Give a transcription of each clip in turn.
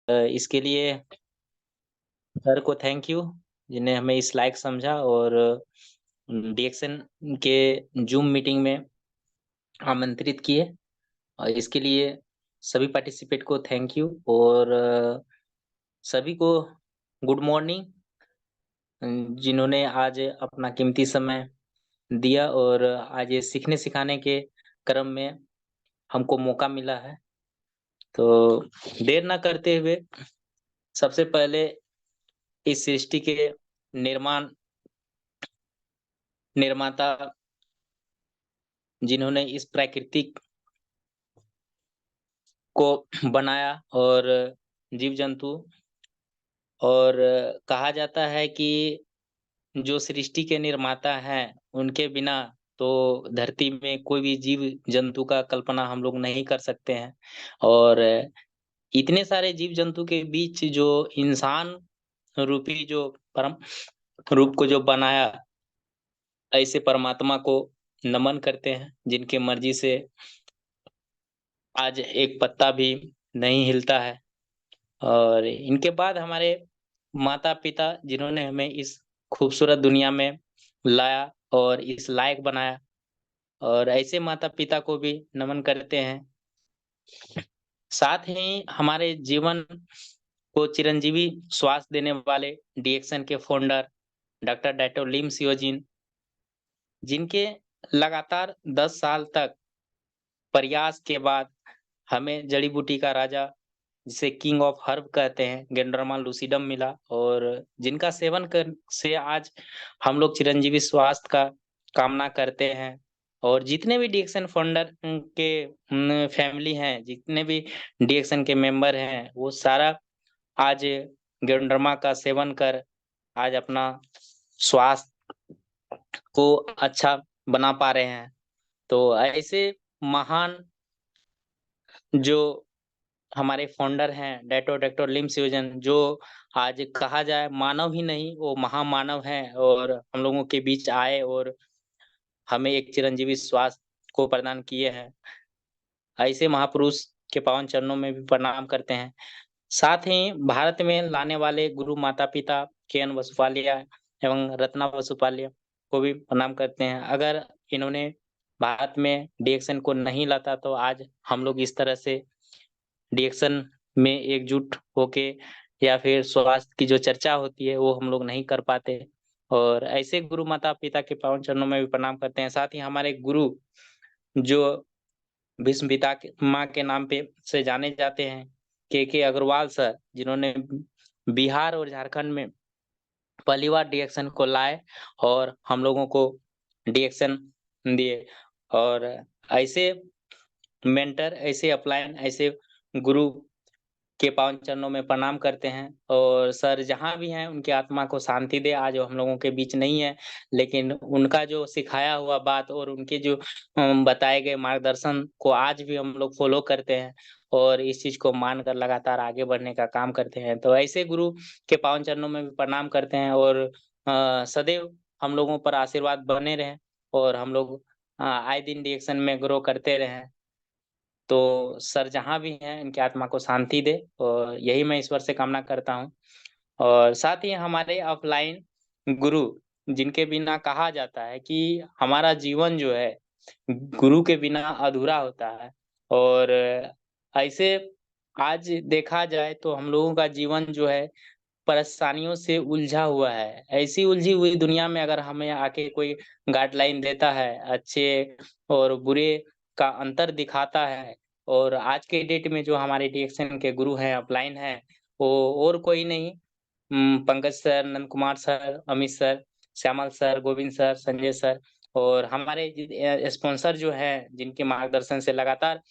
इसके लिए सर को थैंक यू, जिन्हें हमें इस लायक समझा और डीएक्सन के ज़ूम मीटिंग में आमंत्रित किए। और इसके लिए सभी पार्टिसिपेट को थैंक यू और सभी को गुड मॉर्निंग, जिन्होंने आज अपना कीमती समय दिया और आज ये सीखने सिखाने के क्रम में हमको मौका मिला है। तो देर ना करते हुए सबसे पहले इस सृष्टि के निर्माण निर्माता, जिन्होंने इस प्राकृतिक को बनाया और जीव-जंतु, और कहा जाता है कि जो सृष्टि के निर्माता हैं, उनके बिना तो धरती में कोई भी जीव-जंतु का कल्पना हम लोग नहीं कर सकते हैं। और इतने सारे जीव-जंतु के बीच जो इंसान रूपी जो परम रूप को जो बनाया, ऐसे परमात्मा को नमन करते हैं, जिनकी मर्ज़ी से आज एक पत्ता भी नहीं हिलता है। और इनके बाद हमारे माता-पिता, जिन्होंने हमें इस खूबसूरत दुनिया में लाया और इस लायक बनाया, और ऐसे माता-पिता को भी नमन करते हैं। साथ ही हमारे जीवन को चिरंजीवी स्वास्थ्य देने वाले डीएक्सन के फाउंडर डॉक्टर डैतो लिम सियोजिन, जिनके लगातार 10 साल तक प्रयास के बाद हमें जड़ी-बूटी का राजा, जिसे किंग ऑफ हर्ब कहते हैं, गेंडोरामा लूसिडम मिला, और जिनका सेवन कर से आज हम लोग चिरंजीवी स्वास्थ्य का कामना करते हैं। और जितने भी डीएक्सन फाउंडर के फैमिली हैं, जितने भी डीएक्सन के मेंबर हैं, वो सारा आज गेंडोरामा का सेवन कर आज अपना स्वास्थ्य को अच्छा बना पा रहे हैं। तो ऐसे महान जो हमारे फाउंडर हैं डैतो डॉक्टर लिम सियोजन, जो आज कहा जाए मानव ही नहीं, वो महामानव हैं, और हम लोगों के बीच आए और हमें एक चिरंजीवी स्वास्थ्य को प्रदान किए हैं। ऐसे महापुरुष के पावन चरणों में भी प्रणाम करते हैं। साथ ही भारत में लाने वाले गुरु माता-पिता के.एन. वसुपालिया एवं रत्ना वसुपालिया को भी प्रणाम करते हैं। अगर इन्होंने भारत में डीएक्सन को नहीं लाता, तो आज हम लोग इस तरह से डीएक्सन में एकजुट होके या फिर स्वास्थ्य की जो चर्चा होती है, वो हम लोग नहीं कर पाते। और ऐसे गुरु माता-पिता के पावन चरणों में भी प्रणाम करते हैं। साथ ही हमारे गुरु, जो भीष्म पिता के माँ के नाम पे से जाने जाते हैं, के अग्रवाल सर, जिन्होंने बिहार और झारखंड में पहली बार डीएक्सन को लाए और हम लोगों को डीएक्सन दिए। और ऐसे मेंटर, ऐसे अपलाइन, ऐसे गुरु के पावन चरणों में प्रणाम करते हैं। और सर जहाँ भी हैं, उनकी आत्मा को शांति दे। आज वो हम लोगों के बीच नहीं है, लेकिन उनका जो सिखाया हुआ बात और उनके जो बताए गए मार्गदर्शन को आज भी हम लोग फॉलो करते हैं और इस चीज़ को मानकर लगातार आगे बढ़ने का काम करते हैं। तो ऐसे गुरु के पावन चरणों में भी प्रणाम करते हैं, और सदैव हम लोगों पर आशीर्वाद बने रहें और हम लोग आए दिन डीएक्सन में ग्रो करते रहें। तो सर जहाँ भी हैं, इनकी आत्मा को शांति दे, और यही मैं ईश्वर से कामना करता हूँ। और साथ ही हमारे ऑफलाइन गुरु, जिनके बिना कहा जाता है कि हमारा जीवन जो है, गुरु के बिना अधूरा होता है। और ऐसे आज देखा जाए तो हम लोगों का जीवन जो है, परेशानियों से उलझा हुआ है। ऐसी उलझी हुई दुनिया में अगर हमें आके कोई गाइडलाइन देता है, अच्छे और बुरे का अंतर दिखाता है, और आज के डेट में जो हमारे डीएक्सन के गुरु हैं, अपलाइन हैं, वो और कोई नहीं, Pankaj sir, Nand Kumar sir, Amit sir, Shyamal sir, Govind sir, Sanjay sir, और हमारे स्पॉन्सर जो हैं, जिनके मार्गदर्शन से लगातार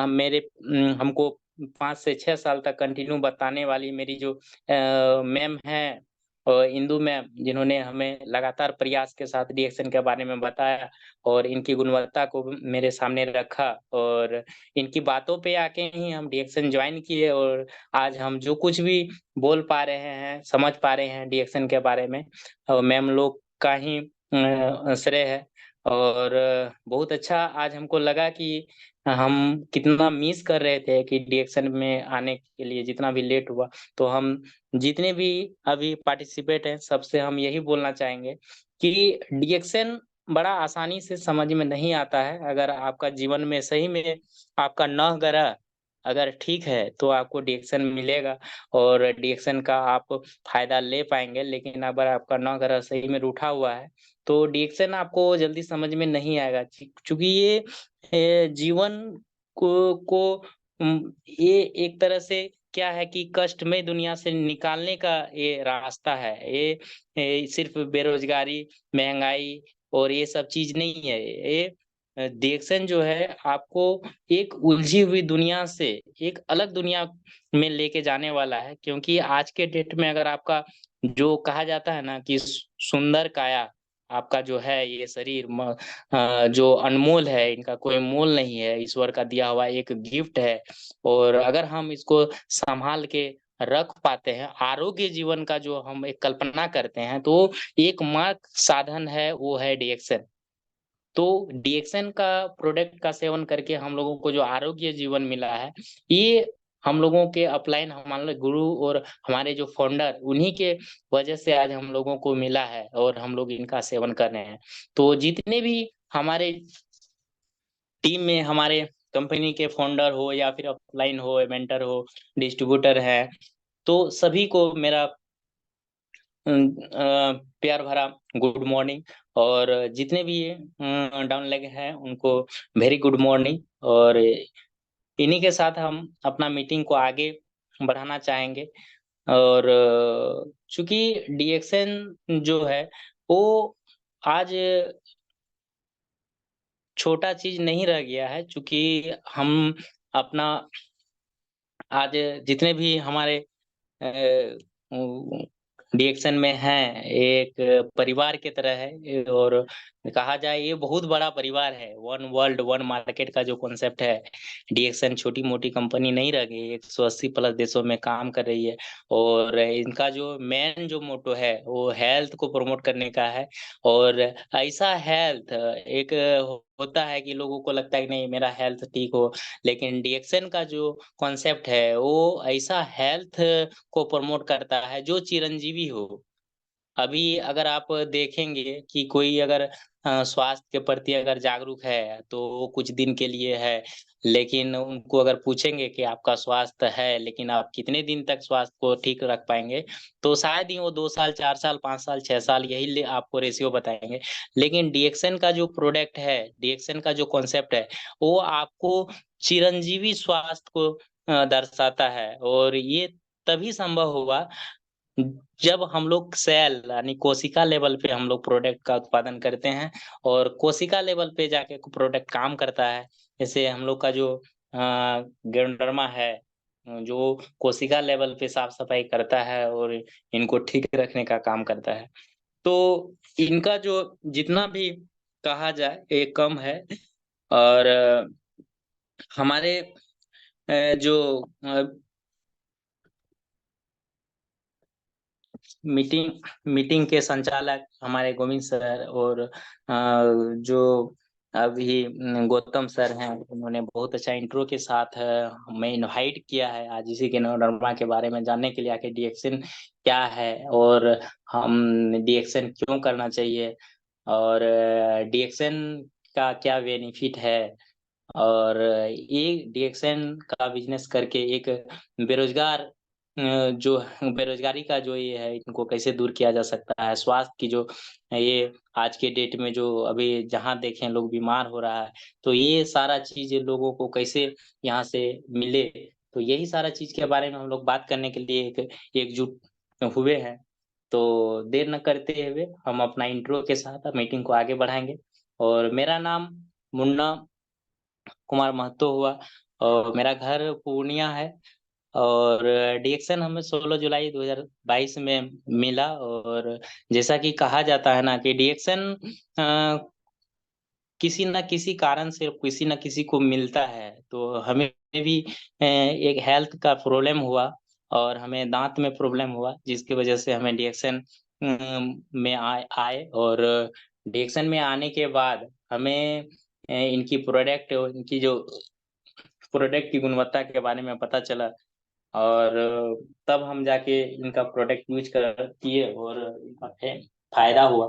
मेरे हमको 5 से 6 साल तक कंटिन्यू बताने वाली मेरी जो मैम हैं, इंदु मैम, जिन्होंने हमें लगातार प्रयास के साथ डीएक्सन के बारे में बताया और इनकी गुणवत्ता को भी मेरे सामने रखा, और इनकी बातों पे आके ही हम डीएक्सन जॉइन किए, और आज हम जो कुछ भी बोल पा रहे हैं, समझ पा रहे हैं डीएक्सन के बारे में, मैम लोग का ही श्रेय है। और बहुत अच्छा आज हमको लगा कि हम कितना मिस कर रहे थे कि डीएक्शन में आने के लिए जितना भी लेट हुआ। तो हम जितने भी अभी पार्टिसिपेट हैं, सबसे हम यही बोलना चाहेंगे कि डीएक्शन बड़ा आसानी से समझ में नहीं आता है। अगर आपका जीवन में सही में आपका नह ग्रह अगर ठीक है, तो आपको डीएक्शन मिलेगा और डीएक्शन का आप फ़ायदा ले पाएँगे। लेकिन अगर आपका नह ग्रह सही में रूठा हुआ है, तो डिक्शन आपको जल्दी समझ में नहीं आएगा। चूँकि ये जीवन को ये एक तरह से क्या है कि कष्टमय दुनिया से निकालने का ये रास्ता है। ये सिर्फ़ बेरोज़गारी, महँगाई और ये सब चीज़ नहीं है। ये डिक्शन जो है आपको एक उलझी हुई दुनिया से एक अलग दुनिया में लेके जाने वाला है। क्योंकि आज के डेट में अगर आपका जो कहा जाता है ना कि सुंदर काया आपका जो है ये शरीर जो अनमोल है, इनका कोई मोल नहीं है, ईश्वर का दिया हुआ एक गिफ्ट है। और अगर हम इसको सँभाल के रख पाते हैं, आरोग्य जीवन का जो हम एक कल्पना करते हैं, तो एकमात्र साधन है, वो है डिएक्शन। तो डिएक्शन का प्रोडक्ट का सेवन करके हम लोगों को जो आरोग्य जीवन मिला है, ये हम लोगों के अपलाइन हमारे गुरु और हमारे जो फाउंडर उन्हीं के वजह से आज हम लोगों को मिला है और हम लोग इनका सेवन कर रहे हैं। तो जितने भी हमारे टीम में हमारे कंपनी के फाउंडर हो या फिर अपलाइन हो, मेंटर हो, डिस्ट्रीब्यूटर है, तो सभी को मेरा प्यार भरा गुड मॉर्निंग। और जितने भी डाउन लेग हैं उनको वेरी गुड मॉर्निंग। और इन्हीं के साथ हम अपना मीटिंग को आगे बढ़ाना चाहेंगे। और चूँकि डीएक्शन जो है वो आज छोटा चीज़ नहीं रह गया है। चूँकि हम अपना आज जितने भी हमारे डीएक्शन में हैं, एक परिवार की तरह है। और कहा जाए ये बहुत बड़ा परिवार है। वन वर्ल्ड, वन मार्केट का जो कॉन्सेप्ट है, डीएक्शन छोटी-मोटी कंपनी नहीं रह गई, 180 प्लस देशों में काम कर रही है। और इनका जो मेन जो मोटो है, वो हेल्थ को प्रमोट करने का है। और ऐसा हेल्थ एक होता है कि लोगों को लगता है कि नहीं मेरा हेल्थ ठीक हो, लेकिन डीएक्शन का जो कॉन्सेप्ट है, वो ऐसा हेल्थ को प्रमोट करता है जो चिरंजीवी हो। अभी अगर आप देखेंगे कि कोई अगर स्वास्थ्य के प्रति अगर जागरूक है, तो वो कुछ दिन के लिए है। लेकिन उनको अगर पूछेंगे कि आपका स्वास्थ्य है, लेकिन आप कितने दिन तक स्वास्थ्य को ठीक रख पाएँगे? तो शायद ही वो 2 साल, 4 साल, 5 साल, 6 साल यही ले आपको रेशियो बताएँगे। लेकिन डीएक्शन का जो प्रोडक्ट है, डीएक्शन का जो कॉन्सेप्ट है, वो आपको चिरंजीवी स्वास्थ्य को दर्शाता है। और ये तभी संभव हुआ जब हम लोग सेल यानी कोशिका लेवल पे हम लोग प्रोडक्ट का उत्पादन करते हैं और कोशिका लेवल पे जाके प्रोडक्ट काम करता है। जैसे हम लोग का जो गैंडरमा है, जो कोशिका लेवल पे साफ-सफाई करता है और इनको ठीक रखने का काम करता है। तो इनका जो जितना भी कहा जाए ये कम है। और हमारे जो अ मीटिंग मीटिंग के संचालक हमारे गोविंद सर और जो अभी गौतम सर हैं, उन्होंने बहुत अच्छा इंट्रो के साथ हमें इनवाइट किया है आज इसी के नोडरमा के बारे में जानने के लिए आखिर डीएक्शन क्या है और हम डीएक्शन क्यों करना चाहिए और डीएक्शन का क्या बेनिफिट है। और ये डीएक्शन का बिज़नेस करके एक बेरोज़गार जो बेरोज़गारी का जो ये है, इनको कैसे दूर किया जा सकता है? स्वास्थ्य की जो ये आज के डेट में जो अभी जहाँ देखें लोग बीमार हो रहा है, तो ये सारा चीज़ लोगों को कैसे यहाँ से मिले? तो यही सारा चीज़ के बारे में हम लोग बात करने के लिए एक एकजुट हुए हैं। तो देर न करते हुए हम अपना इंट्रो के साथ मीटिंग को आगे बढ़ाएँगे। और मेरा नाम मुन्ना कुमार महतो हुआ और मेरा घर पूर्णिया है। और डीएक्शन हमें 16 जुलाई 2022 में मिला। और जैसा कि कहा जाता है ना कि डीएक्शन अ, किसी न किसी कारण से किसी न किसी को मिलता है। तो हमें भी एक हेल्थ का प्रॉब्लम हुआ और हमें दाँत में प्रॉब्लम हुआ, जिसकी वजह से हमें डीएक्शन में आए आए और डिएक्शन में आने के बाद हमें इनकी प्रोडक्ट इनकी जो प्रोडक्ट की गुणवत्ता के बारे में पता चला और तब हम जाके इनका प्रोडक्ट यूज़ कर किए और इनका फ़ायदा हुआ।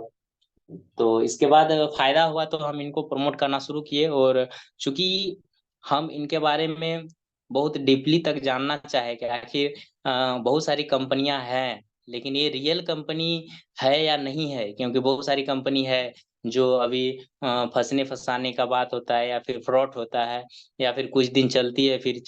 तो इसके बाद फ़ायदा हुआ तो हम इनको प्रमोट करना शुरू किए और चूँकि हम इनके बारे में बहुत डीपली तक जानना चाहे कि आखिर बहुत सारी कंपनियाँ हैं, लेकिन ये रियल कंपनी है या नहीं है? क्योंकि बहुत सारी कंपनी है जो अभी फँसने-फँसाने का बात होता है या फिर फ्रॉड होता है या फिर कुछ दिन चलती है फिर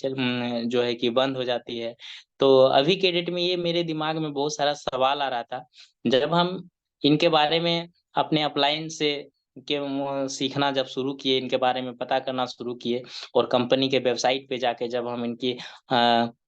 जो है कि बंद हो जाती है। तो अभी के डेट में ये मेरे दिमाग में बहुत सारा सवाल आ रहा था। जब हम इनके बारे में अपने अपलाइन से सीखना जब शुरू किए, इनके बारे में पता करना शुरू किए और कंपनी के वेबसाइट पे जाके जब हम इनकी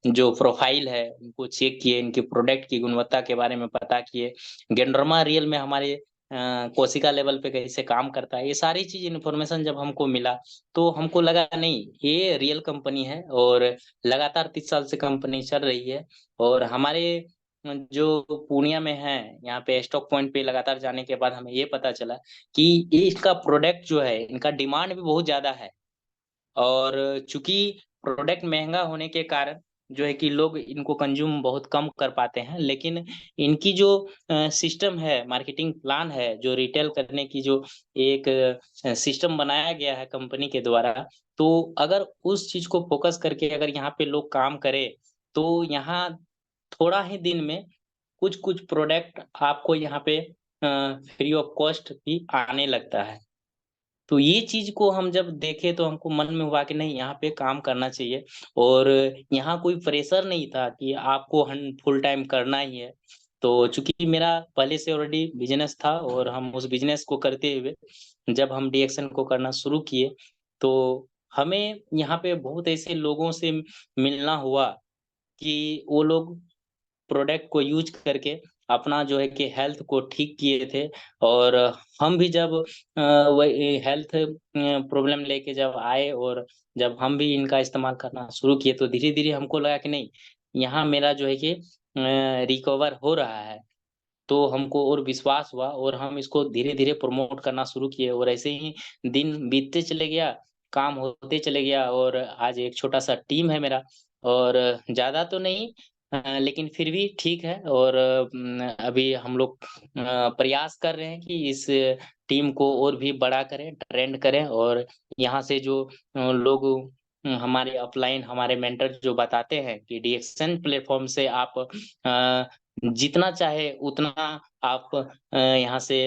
जो प्रोफ़ाइल है, उनको चेक किए, इनके प्रोडक्ट की गुणवत्ता के बारे में पता किए, गेंडरमा रियल में हमारे कोशिका लेवल पे कैसे काम करता है, ये सारी चीज़ इन्फॉर्मेशन जब हमको मिला, तो हमको लगा नहीं, ये रियल कंपनी है और लगातार 30 साल से कंपनी चल रही है और हमारे जो पूर्णिया में है, यहाँ पे स्टॉक पॉइंट पे लगातार जाने के बाद हमें ये पता चला कि ये इसका प्रोडक्ट जो है, इनका डिमांड भी बहुत ज़्यादा है और चूँकि प्रोडक्ट महँगा होने के कारण जो है कि लोग इनको कंज़्यूम बहुत कम कर पाते हैं। लेकिन इनकी जो सिस्टम है, मार्केटिंग प्लान है, जो रिटेल करने की जो एक सिस्टम बनाया गया है कंपनी के द्वारा, तो अगर उस चीज़ को फ़ोकस करके अगर यहाँ पे लोग काम करें, तो यहाँ थोड़ा ही दिन में कुछ-कुछ प्रोडक्ट आपको यहाँ पे फ्री ऑफ कॉस्ट भी आने लगता है। तो ये चीज़ को हम जब देखे तो हमको मन में हुआ कि नहीं यहाँ पे काम करना चाहिए और यहाँ कोई प्रेशर नहीं था कि आपको हन फुल टाइम करना ही है। तो चूँकि मेरा पहले से ऑलरेडी बिज़नेस था और हम उस बिज़नेस को करते हुए जब हम डीएक्शन को करना शुरू किए, तो हमें यहाँ पे बहुत ऐसे लोगों से मिलना हुआ कि वो लोग प्रोडक्ट को यूज़ करके अपना जो है कि हेल्थ को ठीक किए थे और हम भी जब वही हेल्थ प्रॉब्लम लेके जब आए और जब हम भी इनका इस्तेमाल करना शुरू किए तो धीरे-धीरे हमको लगा कि नहीं, यहाँ मेरा जो है कि रिकवर हो रहा है। तो हमको और विश्वास हुआ और हम इसको धीरे-धीरे प्रमोट करना शुरू किए और ऐसे ही दिन बीतते चले गया, काम होते चले गया और आज एक छोटा-सा टीम है मेरा और ज़्यादा तो नहीं लेकिन फिर भी ठीक है और अभी हम लोग प्रयास कर रहे हैं कि इस टीम को और भी बड़ा करें, ट्रेंड करें और यहाँ से जो लोग हमारे अपलाइन हमारे मेंटर जो बताते हैं कि डीएक्शन प्लेटफ़ॉर्म से आप जितना चाहे उतना आप यहाँ से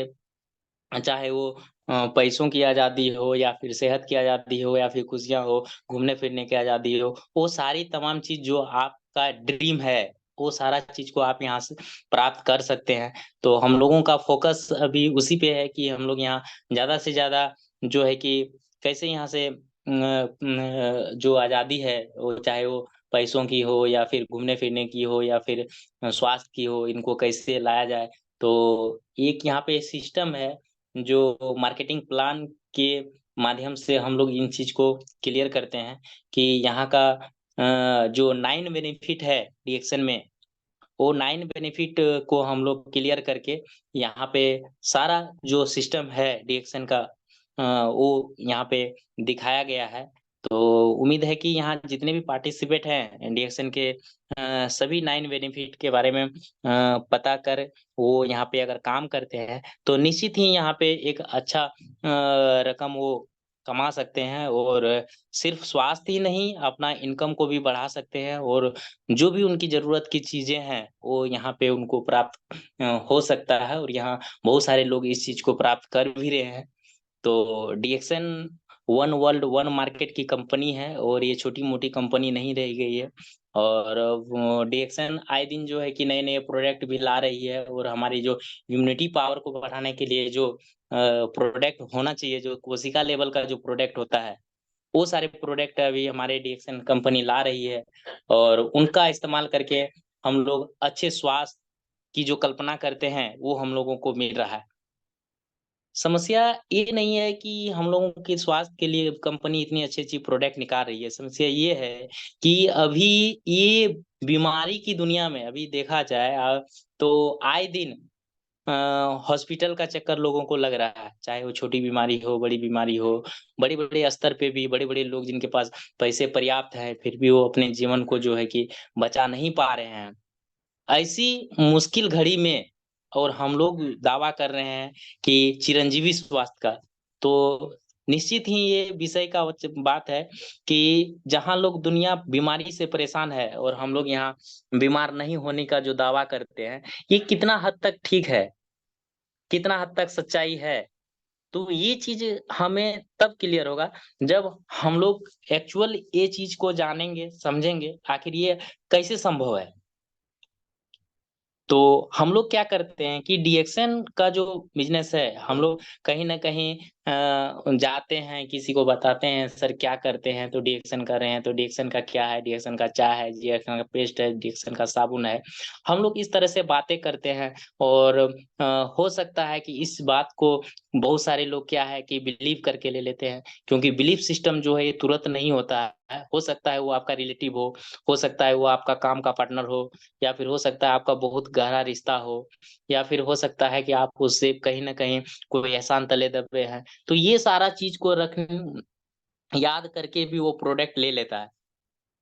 चाहे वो पैसों की आज़ादी हो या फिर सेहत की आज़ादी हो या फिर खुशियाँ हो, घूमने-फिरने की आज़ादी हो, वो सारी तमाम चीज़ जो आपका ड्रीम है, वो सारा चीज़ को आप यहाँ से प्राप्त कर सकते हैं। तो हम लोगों का फ़ोकस अभी उसी पे है कि हम लोग यहाँ ज़्यादा से ज़्यादा जो है कि कैसे यहाँ से जो आज़ादी है, वो चाहे वो पैसों की हो या फिर घूमने-फिरने की हो या फिर स्वास्थ्य की हो, इनको कैसे लाया जाए। तो एक यहाँ पे सिस्टम है जो मार्केटिंग प्लान के माध्यम से हम लोग इन चीज़ को क्लियर करते हैं कि यहाँ का जो 9 बेनिफिट है रिएक्शन में, वो 9 बेनिफिट को हम लोग क्लियर करके यहाँ पे सारा जो सिस्टम है रिएक्शन का वो यहाँ पे दिखाया गया है। तो उम्मीद है कि यहाँ जितने भी पार्टिसिपेट हैं रिएक्शन के सभी 9 बेनिफिट के बारे में पता कर वो यहाँ पे अगर काम करते हैं, तो निश्चित ही यहाँ पे एक अच्छा रकम वो कमा सकते हैं और सिर्फ़ स्वास्थ्य ही नहीं, अपना इनकम को भी बढ़ा सकते हैं और जो भी उनकी ज़रूरत की चीज़ें हैं, वो यहाँ पे उनको प्राप्त हो सकता है और यहाँ बहुत सारे लोग इस चीज़ को प्राप्त कर भी रहे हैं। तो डीएक्सन वन वर्ल्ड, वन मार्केट की कंपनी है और ये छोटी-मोटी कंपनी नहीं रह गई है और वो डीएक्सन आए दिन जो है कि नए-नए प्रोडक्ट भी ला रही है और हमारी जो इम्यूनिटी पावर को बढ़ाने के लिए जो प्रोडक्ट होना चाहिए, जो कोशिका लेवल का जो प्रोडक्ट होता है, वो सारे प्रोडक्ट अभी हमारे डीएक्सन कंपनी ला रही है और उनका इस्तेमाल करके हम लोग अच्छे स्वास्थ्य की जो कल्पना करते हैं, वो हम लोगों को मिल रहा है। समस्या ये नहीं है कि हम लोगों के स्वास्थ्य के लिए कंपनी इतनी अच्छी-अच्छी प्रोडक्ट निकाल रही है। समस्या ये है कि अभी ये बीमारी की दुनिया में अभी देखा जाए तो आए दिन हॉस्पिटल का चक्कर लोगों को लग रहा है, चाहे वो छोटी बीमारी हो, बड़ी बीमारी हो। बड़े-बड़े स्तर पे भी बड़े-बड़े लोग जिनके पास पैसे पर्याप्त हैं, फिर भी वो अपने जीवन को जो है कि बचा नहीं पा रहे हैं। ऐसी मुश्किल घड़ी में और हम लोग दावा कर रहे हैं कि चिरंजीवी स्वास्थ्य का, तो निश्चित ही ये विषय का बात है कि जहाँ लोग दुनिया बीमारी से परेशान है और हम लोग यहाँ बीमार नहीं होने का जो दावा करते हैं, ये कितना हद तक ठीक है, कितना हद तक सच्चाई है। तो ये चीज़ हमें तब क्लियर होगा जब हम लोग एक्चुअल ये चीज़ को जानेंगे, समझेंगे, आखिर ये कैसे संभव है। तो हम लोग क्या करते हैं कि डीएक्शन का जो बिज़नेस है, हम लोग कहीं न कहीं जाते हैं, किसी को बताते हैं, "सर क्या करते हैं?" तो डीएक्शन कर रहे हैं, तो डीएक्शन का क्या है? डीएक्शन का चाय है, डीएक्शन का पेस्ट है, डीएक्शन का साबुन है। हम लोग इस तरह से बातें करते हैं और हो सकता है कि इस बात को बहुत सारे लोग क्या है कि बिलीव करके ले लेते हैं, क्योंकि बिलीफ सिस्टम जो है ये तुरंत नहीं होता है। हो सकता है वो आपका रिलेटिव हो सकता है वो आपका काम का पार्टनर हो, या फिर हो सकता है आपका बहुत गहरा रिश्ता हो, या फिर हो सकता है कि आप उससे कहीं न कहीं कोई एहसान तले दबे हैं। तो ये सारा चीज़ को याद करके भी वो प्रोडक्ट ले लेता है।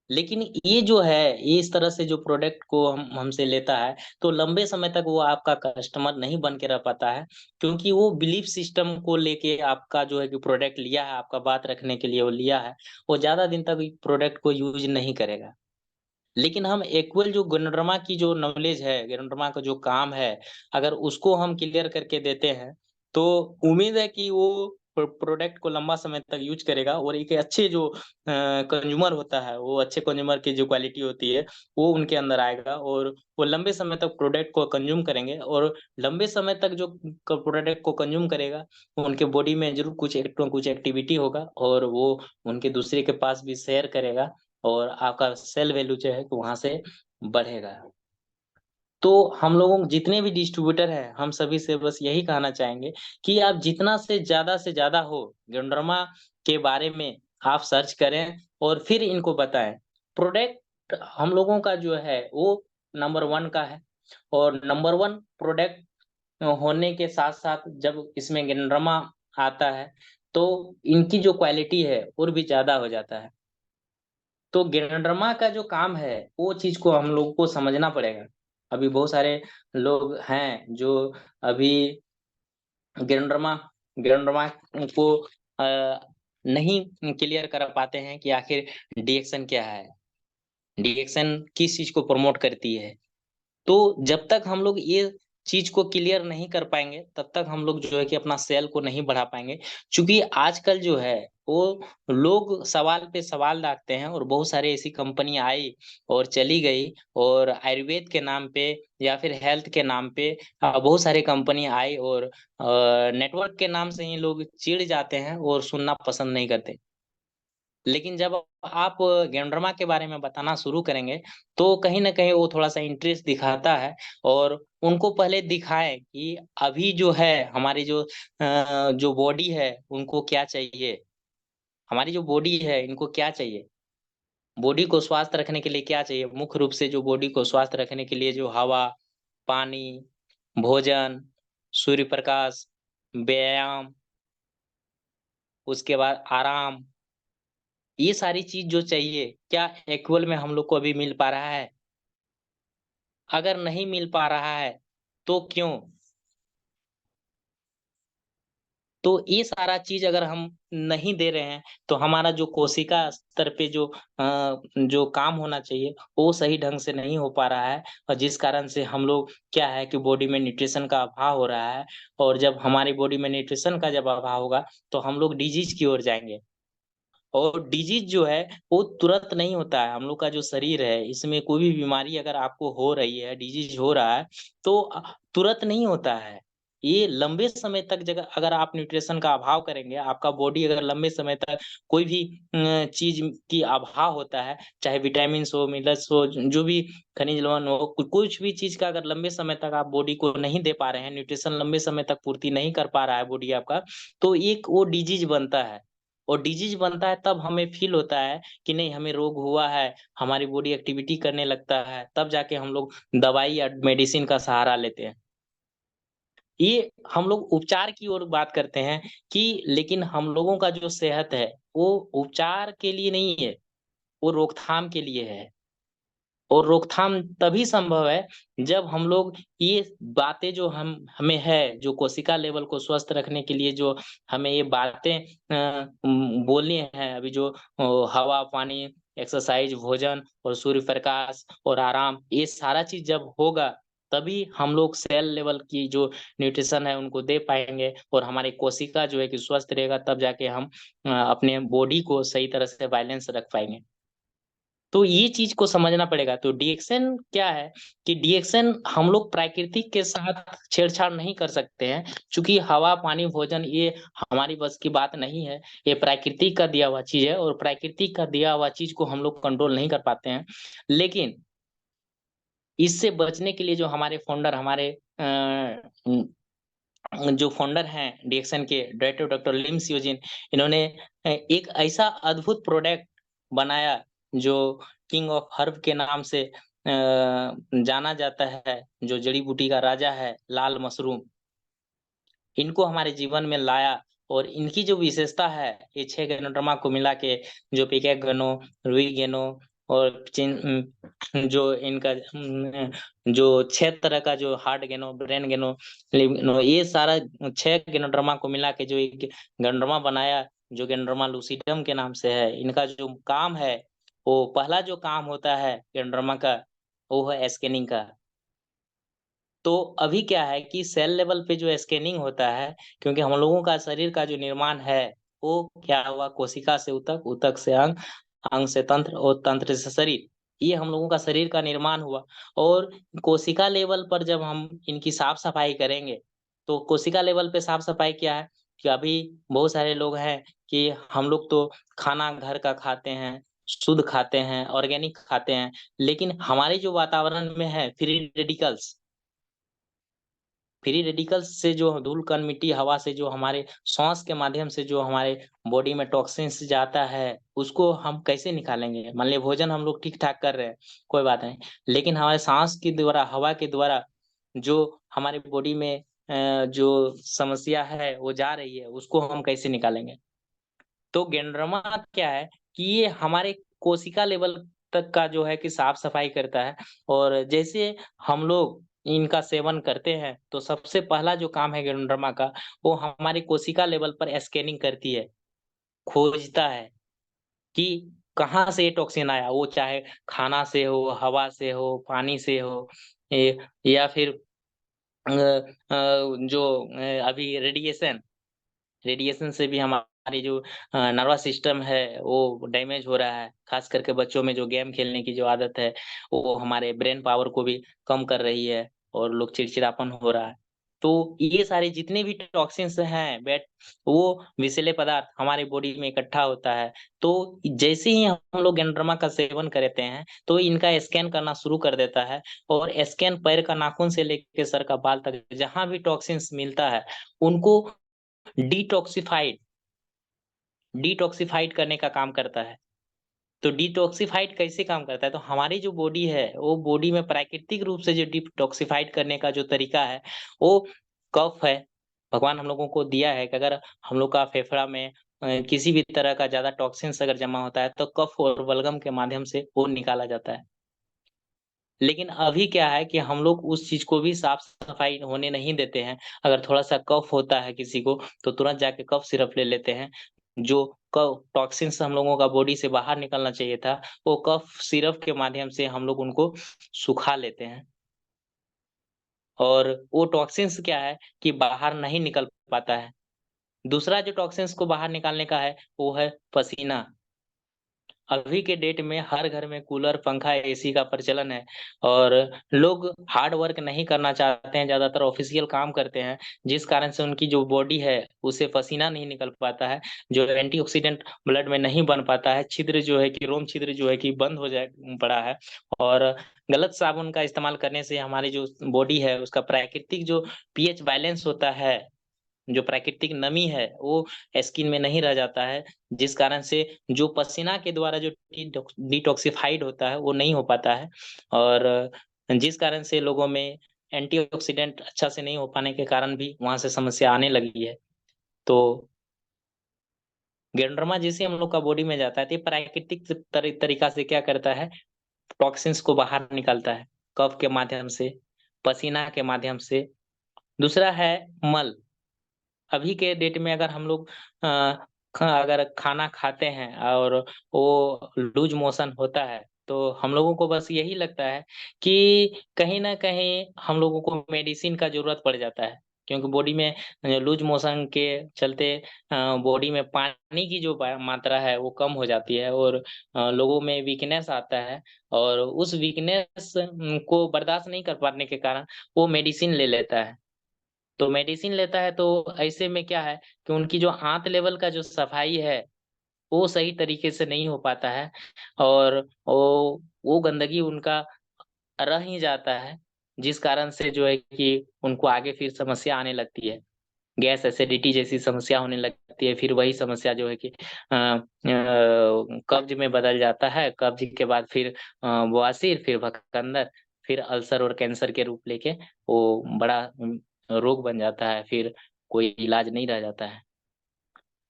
लेकिन ये जो है, ये इस तरह से जो प्रोडक्ट को हम हमसे लेता है, तो लंबे समय तक वो आपका कस्टमर नहीं बन के रह पाता है, क्योंकि वो बिलीफ सिस्टम को लेके आपका जो है कि प्रोडक्ट लिया है, आपका बात रखने के लिए वो लिया है, वो ज़्यादा दिन तक प्रोडक्ट को यूज़ नहीं करेगा। लेकिन हम इक्वल जो गैनोडर्मा की जो नॉलेज है, गैनोडर्मा का जो काम है, अगर उसको हम क्लियर करके देते हैं, तो उम्मीद है कि वो प्रोडक्ट को लंबा समय तक यूज़ करेगा और एक अच्छे जो कंज्यूमर होता है, वो अच्छे कंज्यूमर की जो क्वालिटी होती है, वो उनके अंदर आएगा और वो लंबे समय तक प्रोडक्ट को कंज़्यूम करेंगे और लंबे समय तक जो प्रोडक्ट को कंज़्यूम करेगा, उनके बॉडी में ज़रूर कुछ एक्टिविटी होगा और वो उनके दूसरे के पास भी शेयर करेगा और आपका सेल वैल्यू जो है तो वहाँ से बढ़ेगा। तो हम लोगों जितने भी डिस्ट्रीब्यूटर हैं, हम सभी से बस यही कहना चाहेंगे कि आप जितना से ज़्यादा हो, गेंडरमा के बारे में आप सर्च करें और फिर इनको बताएँ। प्रोडक्ट हम लोगों का जो है वो नंबर 1 का है और नंबर 1 प्रोडक्ट होने के साथ-साथ जब इसमें गेंडरमा आता है, तो इनकी जो क्वालिटी है और भी ज़्यादा हो जाता है। तो गेंडरमा का जो काम है, वो चीज़ को हम लोगों को समझना पड़ेगा। अभी बहुत सारे लोग हैं जो अभी गेंडरमा गेंडरमा को अ, नहीं क्लियर कर पाते हैं कि आखिर डीएक्शन क्या है? डीएक्शन किस चीज़ को प्रमोट करती है? तो जब तक हम लोग ये चीज़ को क्लियर नहीं कर पाएँगे, तब तक हम लोग जो है कि अपना सेल को नहीं बढ़ा पाएँगे। चूँकि आजकल जो है, वो लोग सवाल पे सवाल दागते हैं और बहुत सारी ऐसी कंपनी आई और चली गई और आयुर्वेद के नाम पे या फिर हेल्थ के नाम पे बहुत सारी कंपनी आई और नेटवर्क के नाम से ही लोग चिढ़ जाते हैं और सुनना पसंद नहीं करते। लेकिन जब आप गेंडरमा के बारे में बताना शुरू करेंगे, तो कहीं न कहीं वो थोड़ा-सा इंटरेस्ट दिखाता है और उनको पहले दिखाएँ कि अभी जो है हमारी जो बॉडी है, उनको क्या चाहिए? हमारी जो बॉडी है, इनको क्या चाहिए? बॉडी को स्वस्थ रखने के लिए क्या चाहिए? मुख्य रूप से जो बॉडी को स्वस्थ रखने के लिए जो हवा, पानी, भोजन, सूर्य प्रकाश, व्यायाम, उसके बाद आराम, ये सारी चीज़ जो चाहिए, क्या एक्चुअल में हम लोग को अभी मिल पा रहा है? अगर नहीं मिल पा रहा है, तो क्यों? तो ये सारा चीज़ अगर हम नहीं दे रहे हैं, तो हमारा जो कोशिका स्तर पे जो काम होना चाहिए, वो सही ढंग से नहीं हो पा रहा है और जिस कारण से हम लोग क्या है कि बॉडी में न्यूट्रिशन का अभाव हो रहा है और जब हमारी बॉडी में न्यूट्रिशन का जब अभाव होगा, तो हम लोग डिजीज़ की ओर जाएँगे। और डिजीज़ जो है, वो तुरंत नहीं होता है। हम लोग का जो शरीर है, इसमें कोई भी बीमारी अगर आपको हो रही है, डिजीज़ हो रहा है, तो तुरंत नहीं होता है। ये लंबे समय तक जगह अगर आप न्यूट्रिशन का अभाव करेंगे, आपका बॉडी अगर लंबे समय तक कोई भी चीज़ की अभाव होता है, चाहे विटामिन्स हो, मिनरल्स हो, जो भी खनिज लवण हो, कुछ भी चीज़ का अगर लंबे समय तक आप बॉडी को नहीं दे पा रहे हैं, न्यूट्रिशन लंबे समय तक पूर्ति नहीं कर पा रहा है बॉडी आपका, तो एक वो डिजीज़ बनता है। और डिजीज़ बनता है तब हमें फ़ील होता है कि नहीं हमें रोग हुआ है, हमारी बॉडी एक्टिविटी करने लगता है, तब जाके हम लोग दवाई या मेडिसिन का सहारा लेते हैं। ये हम लोग उपचार की ओर बात करते हैं कि लेकिन हम लोगों का जो सेहत है, वो उपचार के लिए नहीं है, वो रोकथाम के लिए है। और रोकथाम तभी संभव है जब हम लोग ये बातें जो हमें है, जो कोशिका लेवल को स्वस्थ रखने के लिए जो हमें ये बातें बोलनी है, अभी जो हवा, पानी, एक्सरसाइज, भोजन और सूर्य प्रकाश और आराम, ये सारा चीज़ जब होगा, तभी हम लोग सेल लेवल की जो न्यूट्रिशन है उनको दे पाएँगे और हमारी कोशिका जो है कि स्वस्थ रहेगा, तब जाके हम अपने बॉडी को सही तरह से बैलेंस रख पाएँगे। तो ये चीज़ को समझना पड़ेगा। तो डीएक्सएन क्या है कि डीएक्सएन हम लोग प्राकृतिक के साथ छेड़छाड़ नहीं कर सकते हैं, चूँकि हवा, पानी, भोजन ये हमारी बस की बात नहीं है। ये प्रकृति का दिया हुआ चीज़ है और प्रकृति का दिया हुआ चीज़ को हम लोग कंट्रोल नहीं कर पाते हैं। लेकिन इससे बचने के लिए जो हमारे फाउंडर हमारे जो फाउंडर हैं डीएक्सएन के डायरेक्टर डॉक्टर लिम सियोजिन, इन्होंने एक ऐसा अद्भुत प्रोडक्ट बनाया जो किंग ऑफ हर्ब के नाम से जाना जाता है, जो जड़ी-बूटी का राजा है, लाल मशरूम। इनको हमारे जीवन में लाया और इनकी जो विशेषता है, ये 6 गैनोडर्मा को मिला के जो पिकेक गैनो, रुई गैनो और जो इनका जो 6 तरह का जो हार्ट गैनो, ब्रेन गैनो, लिव गैनो, ये सारा 6 गैनोडर्मा को मिला के जो एक गैनोडर्मा बनाया, जो गैनोडर्मा लूसिडम के नाम से है। इनका जो काम है, वो पहला जो काम होता है गैनोडर्मा का, वो है स्कैनिंग का। तो अभी क्या है कि सेल लेवल पे जो स्कैनिंग होता है, क्योंकि हम लोगों का शरीर का जो निर्माण है, वो क्या हुआ कोशिका से ऊतक, ऊतक से अंग, अंग से तंत्र और तंत्र से शरीर। ये हम लोगों का शरीर का निर्माण हुआ और कोशिका लेवल पर जब हम इनकी साफ-सफाई करेंगे, तो कोशिका लेवल पे साफ-सफाई क्या है कि अभी बहुत सारे लोग हैं कि हम लोग तो खाना घर का खाते हैं, शुद्ध खाते हैं, ऑर्गेनिक खाते हैं, लेकिन हमारे जो वातावरण में है फ्री रेडिकल्स, फ्री रेडिकल्स से जो धूल कण मिट्टी हवा से जो हमारे श्वास के माध्यम से जो हमारे बॉडी में टॉक्सिन्स जाता है, उसको हम कैसे निकालेंगे? मान लीजिए भोजन हम लोग ठीक-ठाक कर रहे हैं, कोई बात नहीं। लेकिन हमारे सांस के द्वारा, हवा के द्वारा जो हमारी बॉडी में जो समस्या है वो जा रही है, उसको हम कैसे निकालेंगे? तो गेंड्रमा क्या है कि ये हमारे कोशिका लेवल तक का जो है कि साफ-सफाई करता है और जैसे हम लोग इनका सेवन करते हैं, तो सबसे पहला जो काम है गेंड्रमा का, वो हमारी कोशिका लेवल पर स्कैनिंग करती है, खोजता है कि कहाँ से ये टॉक्सिन आया, वो चाहे खाना से हो, हवा से हो, पानी से हो, ए या फिर जो अभी रेडिएशन से भी हमारी जो नर्वस सिस्टम है वो डैमेज हो रहा है। ख़ास करके बच्चों में जो गेम खेलने की जो आदत है, वो हमारे ब्रेन पावर को भी कम कर रही है और लोग चिड़चिड़ापन हो रहा है। तो ये सारे जितने भी टॉक्सिन्स हैं वो विषैले पदार्थ हमारी बॉडी में इकट्ठा होता है। तो जैसे ही हम लोग गेंड्रमा का सेवन करते हैं, तो इनका स्कैन करना शुरू कर देता है और स्कैन पैर का नाखून से लेके सर का बाल तक जहाँ भी टॉक्सिन्स मिलता है, उनको डिटॉक्सिफाइड डिटॉक्सिफाइड करने का काम करता है। तो डिटॉक्सिफाइड कैसे काम करता है? तो हमारी जो बॉडी है, वो बॉडी में प्राकृतिक रूप से जो डिटॉक्सिफाइड करने का जो तरीका है, वो कफ है। भगवान हम लोगों को दिया है कि अगर हम लोग का फेफड़ा में किसी भी तरह का ज़्यादा टॉक्सिन्स अगर जमा होता है, तो कफ और बलगम के माध्यम से वो निकाला जाता है। लेकिन अभी क्या है कि हम लोग उस चीज़ को भी साफ-सफाई होने नहीं देते हैं। अगर थोड़ा-सा कफ होता है किसी को, तो तुरंत जाके कफ सिरप ले लेते हैं। जो क टॉक्सिन्स हम लोगों का बॉडी से बाहर निकलना चाहिए था, वो कफ सिरप के माध्यम से हम लोग उनको सुखा लेते हैं। और वो टॉक्सिन्स क्या है कि बाहर नहीं निकल पाता है। दूसरा जो टॉक्सिन्स को बाहर निकालने का है, वो है पसीना। अभी के डेट में हर घर में कूलर, पंखा, एसी का प्रचलन है और लोग हार्ड वर्क नहीं करना चाहते हैं, ज़्यादातर ऑफ़िशियल काम करते हैं, जिस कारण से उनकी जो बॉडी है, उससे पसीना नहीं निकल पाता है, जो एंटीऑक्सीडेंट ब्लड में नहीं बन पाता है, छिद्र जो है कि रोम छिद्र जो है कि बंद हो जाए पड़ा है और गलत साबुन का इस्तेमाल करने से हमारी जो बॉडी है, उसका प्राकृतिक जो पीएच बैलेंस होता है, जो प्राकृतिक नमी है, वो स्किन में नहीं रह जाता है, जिस कारण से जो पसीना के द्वारा जो डिटॉक्सिफ़ाइड होता है, वो नहीं हो पाता है और जिस कारण से लोगों में एंटीऑक्सीडेंट अच्छा से नहीं हो पाने के कारण भी वहाँ से समस्या आने लगी है। तो गेंडरमा जैसे हम लोग का बॉडी में जाता है, तो ये प्राकृतिक तरीका से क्या करता है, टॉक्सिन्स को बाहर निकालता है, कफ के माध्यम से, पसीना के माध्यम से। दूसरा है मल। अभी के डेट में अगर हम लोग अगर खाना खाते हैं और वो लूज मोशन होता है, तो हम लोगों को बस यही लगता है कि कहीं न कहीं हम लोगों को मेडिसिन का ज़रूरत पड़ जाता है। क्योंकि बॉडी में लूज मोशन के चलते बॉडी में पानी की जो मात्रा है वो कम हो जाती है और लोगों में वीकनेस आता है और उस वीकनेस को बर्दाश्त नहीं कर पाने के कारण वो मेडिसिन ले लेता है। तो मेडिसिन लेता है तो ऐसे में क्या है कि उनकी जो आंत लेवल का जो सफाई है, वो सही तरीके से नहीं हो पाता है और वो गंदगी उनका रह ही जाता है, जिस कारण से जो है कि उनको आगे फिर समस्या आने लगती है। गैस एसिडिटी जैसी समस्या होने लगती है, फिर वही समस्या जो है कि कब्ज़ में बदल जाता है, कब्ज़ के बाद फिर बवासीर, फिर भखंदर, फिर अल्सर और कैंसर के रूप लेके वो बड़ा रोग बन जाता है, फिर कोई इलाज नहीं रह जाता है।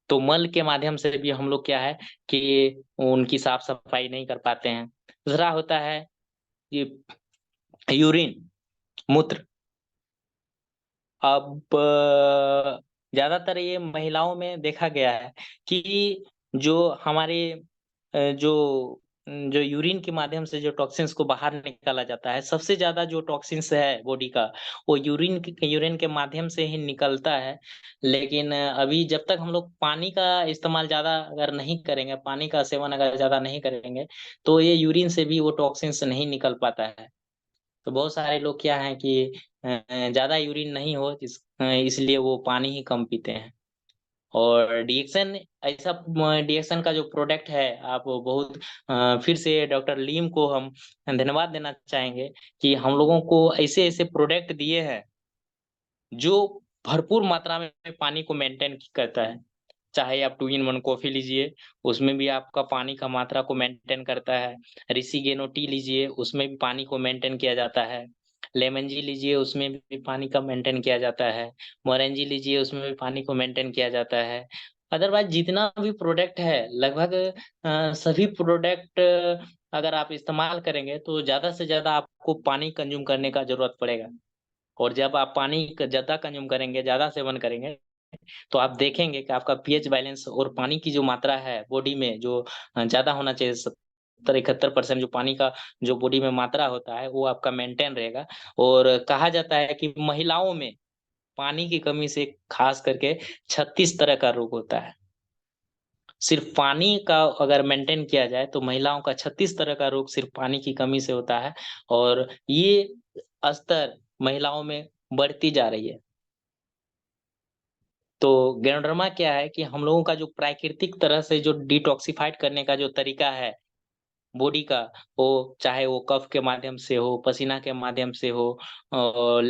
तो मल के माध्यम से भी हम लोग क्या है कि उनकी साफ-सफाई नहीं कर पाते हैं। दूसरा होता है कि यूरिन, मूत्र। अब ज़्यादातर ये महिलाओं में देखा गया है कि जो हमारे जो यूरिन के माध्यम से जो टॉक्सिन्स को बाहर निकाला जाता है, सबसे ज़्यादा जो टॉक्सिन्स है बॉडी का, वो यूरिन के माध्यम से ही निकलता है। लेकिन अभी जब तक हम लोग पानी का इस्तेमाल ज़्यादा अगर नहीं करेंगे, पानी का सेवन अगर ज़्यादा नहीं करेंगे, तो ये यूरिन से भी वो टॉक्सिन्स नहीं निकल पाता है। तो बहुत सारे लोग क्या हैं कि ज़्यादा यूरिन नहीं हो इसलिए वो पानी ही कम पीते हैं। और डिएक्सन ऐसा डिएक्सन का जो प्रोडक्ट है आप बहुत फिर से डॉक्टर लीम को हम धन्यवाद देना चाहेंगे कि हम लोगों को ऐसे-ऐसे प्रोडक्ट दिए हैं, जो भरपूर मात्रा में पानी को मेंटेन करता है। चाहे आप 2 इन 1 कॉफ़ी लीजिए, उसमें भी आपका पानी का मात्रा को मेंटेन करता है। रिसीगेनो टी लीजिए, उसमें भी पानी को मेंटेन किया जाता है। लेमन जी लीजिए, उसमें भी पानी का मेंटेन किया जाता है। मोरेंजी लीजिए, उसमें भी पानी को मेंटेन किया जाता है। अदरवाइज़ जितना भी प्रोडक्ट है, लगभग सभी प्रोडक्ट अगर आप इस्तेमाल करेंगे, तो ज़्यादा से ज़्यादा आपको पानी कंज़्यूम करने का ज़रूरत पड़ेगा। और जब आप पानी क ज़्यादा कंज़्यूम करेंगे, ज़्यादा सेवन करेंगे, तो आप देखेंगे कि आपका पीएच बैलेंस और पानी की जो मात्रा है बॉडी में जो ज़्यादा होना चाहिए 70-71% जो पानी का जो बॉडी में मात्रा होता है वो आपका मेंटेन रहेगा। और कहा जाता है कि महिलाओं में पानी की कमी से खास करके 36 तरह का रोग होता है। सिर्फ पानी का अगर मेंटेन किया जाए तो महिलाओं का 36 तरह का रोग सिर्फ पानी की कमी से होता है और ये स्तर महिलाओं में बढ़ती जा रही है। तो गैनोडर्मा क्या है कि हम लोगों का जो प्राकृतिक तरह से जो डिटॉक्सिफाइड करने का जो तरीका है बॉडी का, वो चाहे वो कफ के माध्यम से हो, पसीना के माध्यम से हो और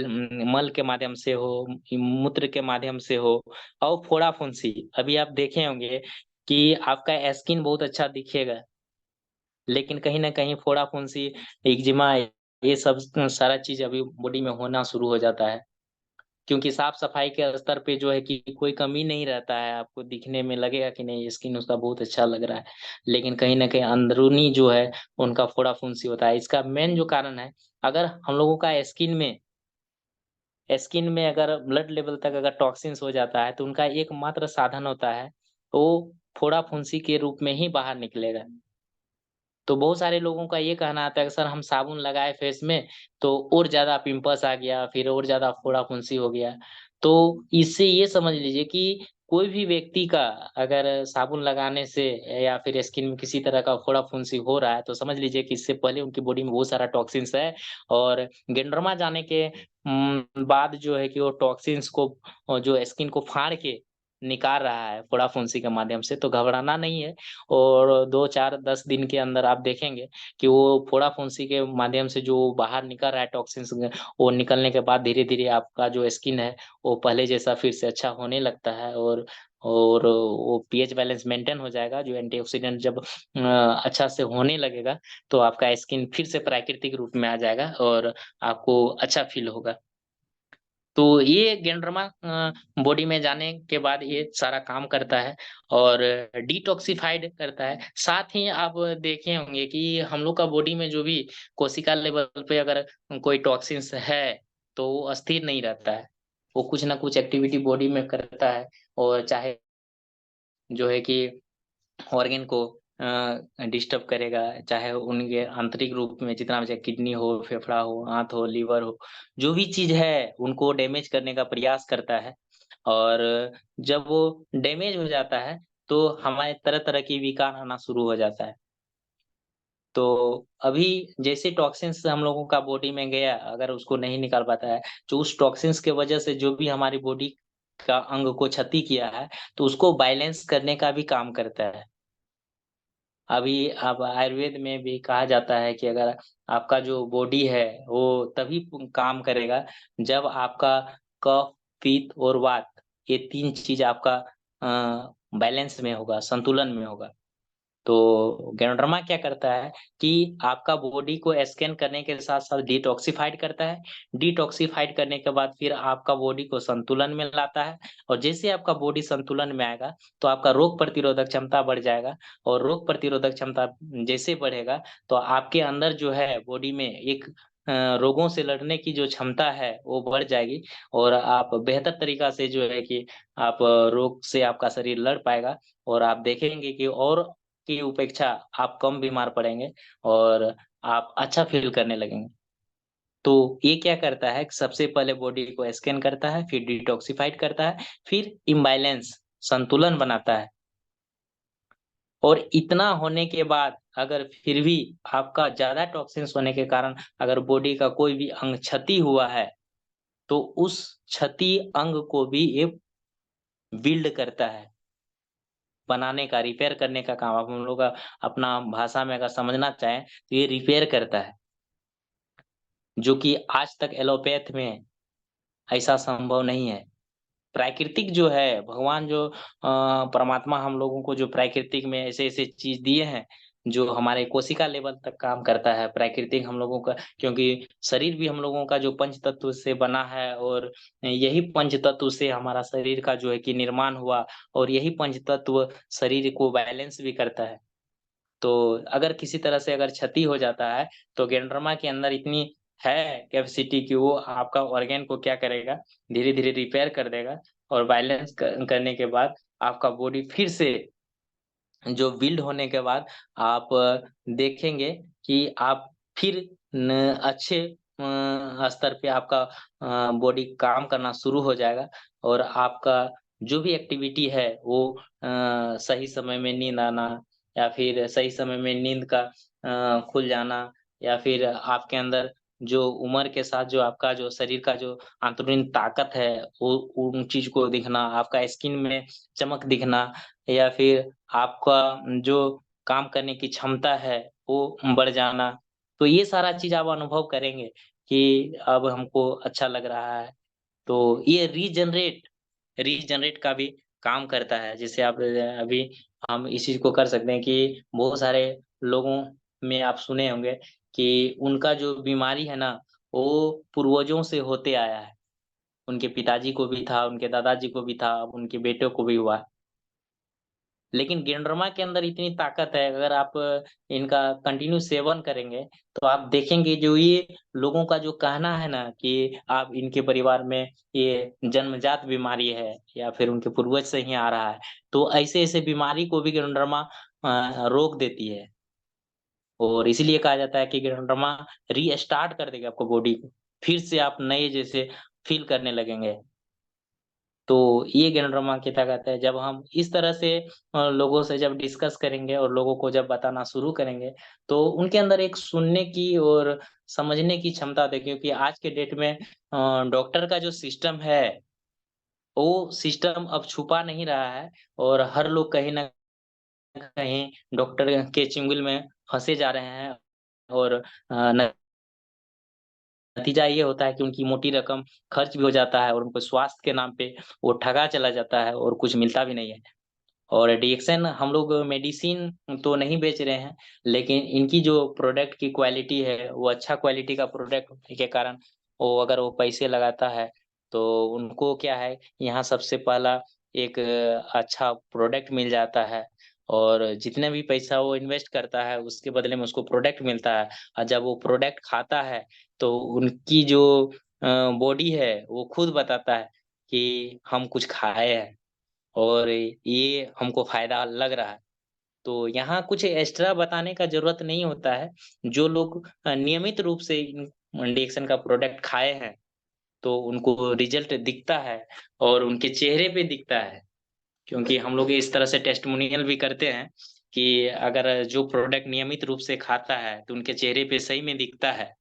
मल के माध्यम से हो, मूत्र के माध्यम से हो और फोड़ा-फुंसी। अभी आप देखे होंगे कि आपका स्किन बहुत अच्छा दिखेगा, लेकिन कहीं न कहीं फोड़ा-फुंसी, एक्जिमा ये सब सारा चीज़ अभी बॉडी में होना शुरू हो जाता है। क्योंकि साफ-सफाई के स्तर पे जो है कि कोई कमी नहीं रहता है, आपको दिखने में लगेगा कि नहीं स्किन उसका बहुत अच्छा लग रहा है। लेकिन कहीं न कहीं अंदरूनी जो है उनका फोड़ा-फुंसी होता है। इसका मेन जो कारण है, अगर हम लोगों का स्किन में अगर ब्लड लेवल तक अगर टॉक्सिन्स हो जाता है, तो उनका एकमात्र साधन होता है, वो फोड़ा-फुंसी के रूप में ही बाहर निकलेगा। तो बहुत सारे लोगों का ये कहना आता है कि सर हम साबुन लगाए फेस में तो और ज़्यादा पिंपल्स आ गया, फिर और ज़्यादा फोड़ा-फुंसी हो गया। तो इससे ये समझ लीजिए कि कोई भी व्यक्ति का अगर साबुन लगाने से या फिर स्किन में किसी तरह का फोड़ा-फुंसी हो रहा है, तो समझ लीजिए कि इससे पहले उनकी बॉडी में बहुत सारा टॉक्सिन्स है और गेंडरमा जाने के बाद जो है कि वो टॉक्सिन्स को जो स्किन को फाड़ के निकाल रहा है फोड़ा-फुंसी के माध्यम से, तो घबराना नहीं है। और 2, 4, 10 दिन के अंदर आप देखेंगे कि वो फोड़ा-फुंसी के माध्यम से जो बाहर निकल रहा है टॉक्सिन्स वो निकलने के बाद धीरे-धीरे आपका जो स्किन है, वो पहले जैसा फिर से अच्छा होने लगता है और और वो पीएच बैलेंस मेंटेन हो जाएगा, जो एंटीऑक्सीडेंट जब अच्छा से होने लगेगा, तो आपका स्किन फिर से प्राकृतिक रूप में आ जाएगा और आपको अच्छा फ़ील होगा। तो ये गेंडरमा बॉडी में जाने के बाद ये सारा काम करता है और डिटॉक्सिफाइड करता है। साथ ही आप देखे होंगे कि हम लोग का बॉडी में जो भी कोशिका लेवल पे अगर कोई टॉक्सिन्स है, तो वो अस्थिर नहीं रहता है। वो कुछ ना कुछ एक्टिविटी बॉडी में करता है और चाहे जो है कि ऑर्गन को डिस्टर्ब करेगा, चाहे उनके आंतरिक रूप में जितना भी चाहे किडनी हो, फेफड़ा हो, आँत हो, लीवर हो, जो भी चीज़ है उनको डैमेज करने का प्रयास करता है। और जब वो डैमेज हो जाता है, तो हमारे तरह-तरह की विकार आना शुरू हो जाता है। तो अभी जैसे टॉक्सिन्स हम लोगों का बॉडी में गया, अगर उसको नहीं निकाल पाता है, तो उस टॉक्सिन्स की वजह से जो भी हमारी बॉडी का अंग को क्षति किया है, तो उसको बैलेंस करने का भी काम करता है। अभी अब आयुर्वेद में भी कहा जाता है कि अगर आपका जो बॉडी है, वो तभी काम करेगा जब आपका कफ, पित्त और वात ये 3 चीज़ आपका बैलेंस में होगा, संतुलन में होगा। तो गैनोडर्मा क्या करता है कि आपका बॉडी को स्कैन करने के साथ-साथ डिटॉक्सिफाइड करता है। डिटॉक्सिफाइड करने के बाद फिर आपका बॉडी को संतुलन में लाता है और जैसे आपका बॉडी संतुलन में आएगा, तो आपका रोग प्रतिरोधक क्षमता बढ़ जाएगा और रोग प्रतिरोधक क्षमता जैसे बढ़ेगा, तो आपके अंदर जो है बॉडी में एक रोगों से लड़ने की जो क्षमता है, वो बढ़ जाएगी और आप बेहतर तरीक़ा से जो है कि आप रोग से आपका शरीर लड़ पाएगा और आप देखेंगे कि और की उपेक्षा आप कम बीमार पड़ेंगे और आप अच्छा फ़ील करने लगेंगे। तो ये क्या करता है कि सबसे पहले बॉडी को स्कैन करता है, फिर डिटॉक्सिफ़ाइड करता है, फिर इम्बैलेंस संतुलन बनाता है और इतना होने के बाद अगर फिर भी आपका ज़्यादा टॉक्सिन्स होने के कारण अगर बॉडी का कोई भी अंग क्षति हुआ है, तो उस क्षति अंग को भी ये बिल्ड करता है, बनाने का, रिपेयर करने का काम। अब हम लोग का अपना भाषा में अगर समझना चाहें, तो ये रिपेयर करता है, जो कि आज तक एलोपैथ में ऐसा संभव नहीं है। प्राकृतिक जो है, भगवान जो परमात्मा हम लोगों को जो प्राकृतिक में ऐसे-ऐसे चीज़ दिए हैं, जो हमारे कोशिका लेवल तक काम करता है, प्राकृतिक हम लोगों का क्योंकि शरीर भी हम लोगों का जो पंच तत्व से बना है और यही पंच तत्व से हमारा शरीर का जो है कि निर्माण हुआ और यही पंच तत्व शरीर को बैलेंस भी करता है। तो अगर किसी तरह से अगर क्षति हो जाता है, तो गेंडरमा के अंदर इतनी है कैपेसिटी कि वो आपका ऑर्गन को क्या करेगा, धीरे-धीरे रिपेयर कर देगा और बैलेंस क करने के बाद आपका बॉडी फिर से जो बिल्ड होने के बाद आप देखेंगे कि आप फिर न अच्छे स्तर पे आपका बॉडी काम करना शुरू हो जाएगा और आपका जो भी एक्टिविटी है वो सही समय में नींद आना या फिर सही समय में नींद का खुल जाना या फिर आपके अंदर जो उम्र के साथ जो आपका जो शरीर का जो आंतरिक ताकत है वो उन चीज़ को दिखना, आपका स्किन में चमक दिखना या फिर आपका जो काम करने की क्षमता है, वो बढ़ जाना। तो ये सारा चीज़ आप अनुभव करेंगे कि अब हमको अच्छा लग रहा है। तो ये रीजनरेट का भी काम करता है। जैसे आप अभी हम इस चीज़ को कर सकते हैं कि बहुत सारे लोगों में आप सुने होंगे कि उनका जो बीमारी है ना, वो पूर्वजों से होते आया है। उनके पिताजी को भी था, उनके दादाजी को भी था, अब उनके बेटों को भी हुआ है। लेकिन गेंडरमा के अंदर इतनी ताकत है, अगर आप इनका कंटिन्यू सेवन करेंगे, तो आप देखेंगे जो ये लोगों का जो कहना है ना कि आप इनके परिवार में ये जन्मजात बीमारी है या फिर उनके पूर्वज से ही आ रहा है, तो ऐसे-ऐसे बीमारी को भी गेंडरमा रोक देती है। और इसीलिए कहा जाता है कि गेंडरमा रीस्टार्ट कर देगा आपको बॉडी को, फिर से आप नए जैसे फ़ील करने लगेंगे। तो ये ज्ञानरमा की ताकत है। जब हम इस तरह से लोगों से जब डिस्कस करेंगे और लोगों को जब बताना शुरू करेंगे, तो उनके अंदर एक सुनने की और समझने की क्षमता देखिए क्योंकि आज के डेट में डॉक्टर का जो सिस्टम है, वो सिस्टम अब छुपा नहीं रहा है और हर लोग कहीं न कहीं डॉक्टर के चुंगल में फँसे जा रहे हैं और न नतीजा ये होता है कि उनकी मोटी रकम खर्च भी हो जाता है और उनको स्वास्थ्य के नाम पे वो ठगा चला जाता है और कुछ मिलता भी नहीं है। और डीएक्सन हम लोग मेडिसिन तो नहीं बेच रहे हैं, लेकिन इनकी जो प्रोडक्ट की क्वालिटी है, वो अच्छा क्वालिटी का प्रोडक्ट होने के कारण वो अगर वो पैसे लगाता है, तो उनको क्या है, यहाँ सबसे पहला एक अच्छा प्रोडक्ट मिल जाता है और जितने भी पैसा वो इन्वेस्ट करता है, उसके बदले में उसको प्रोडक्ट मिलता है और जब वो प्रोडक्ट खाता है, तो उनकी जो बॉडी है, वो खुद बताता है कि हम कुछ खाए हैं। और ये हमको फ़ायदा लग रहा है। तो यहाँ कुछ एक्स्ट्रा बताने का ज़रूरत नहीं होता है। जो लोग नियमित रूप से इन डिएक्सन का प्रोडक्ट खाए हैं, तो उनको रिज़ल्ट दिखता है और उनके चेहरे पे दिखता है। क्योंकि हम लोग इस तरह से टेस्टिमोनियल भी करते हैं कि अगर जो प्रोडक्ट नियमित रूप से खाता है, तो उनके चेहरे पे सही में दिखता है।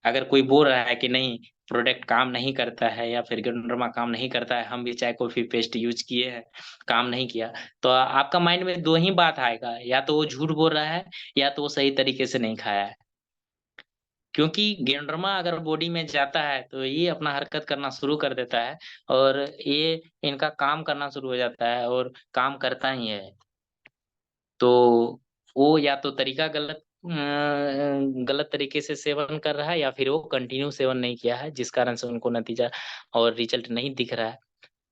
अगर कोई बोल रहा है कि नहीं प्रोडक्ट काम नहीं करता है या फिर ग्रानुलोमा काम नहीं करता है, हम भी चाय कॉफ़ी पेस्ट यूज़ किए हैं, काम नहीं किया, तो आपका माइंड में 2 ही बात आएगा, या तो वो झूठ बोल रहा है या तो वो सही तरीके से नहीं खाया है। क्योंकि ग्रानुलोमा अगर बॉडी में जाता है, तो ये अपना हरकत करना शुरू कर देता है और ये इनका काम करना शुरू हो जाता है और काम करता ही है। तो वो या तो तरीका गलत तरीके से सेवन कर रहा है या फिर वो कंटिन्यू सेवन नहीं किया है, जिस कारण से उनको नतीजा और रिज़ल्ट नहीं दिख रहा है।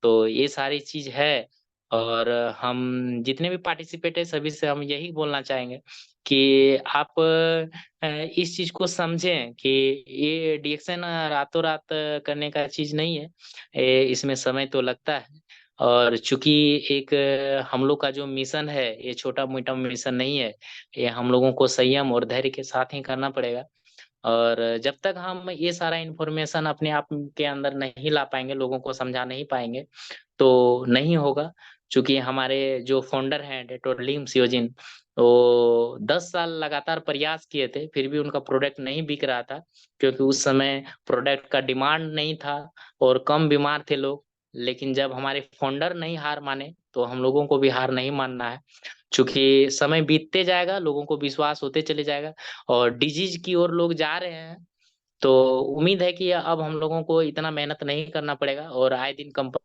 तो ये सारी चीज़ है और हम जितने भी पार्टिसिपेट हैं सभी से हम यही बोलना चाहेंगे कि आप इस चीज़ को समझें कि ये डिएक्शन रातों-रात करने का चीज़ नहीं है। इसमें समय तो लगता है और चूँकि एक हम लोग का जो मिशन है, ये छोटा-मोटा मिशन नहीं है। ये हम लोगों को संयम और धैर्य के साथ ही करना पड़ेगा। और जब तक हम ये सारा इन्फॉर्मेशन अपने आप के अंदर नहीं ला पाएँगे, लोगों को समझा नहीं पाएँगे, तो नहीं होगा। चूँकि हमारे जो फाउंडर हैं डेटोलिम सियोजिन, वो 10 साल लगातार प्रयास किए थे, फिर भी उनका प्रोडक्ट नहीं बिक रहा था, क्योंकि उस समय प्रोडक्ट का डिमांड नहीं था और कम बीमार थे लोग। लेकिन जब हमारे फाउंडर नहीं हार माने, तो हम लोगों को भी हार नहीं मानना है। चूँकि समय बीतते जाएगा, लोगों को विश्वास होते चले जाएगा और डिजीज़ की ओर लोग जा रहे हैं, तो उम्मीद है कि अब हम लोगों को इतना मेहनत नहीं करना पड़ेगा और आए दिन कंप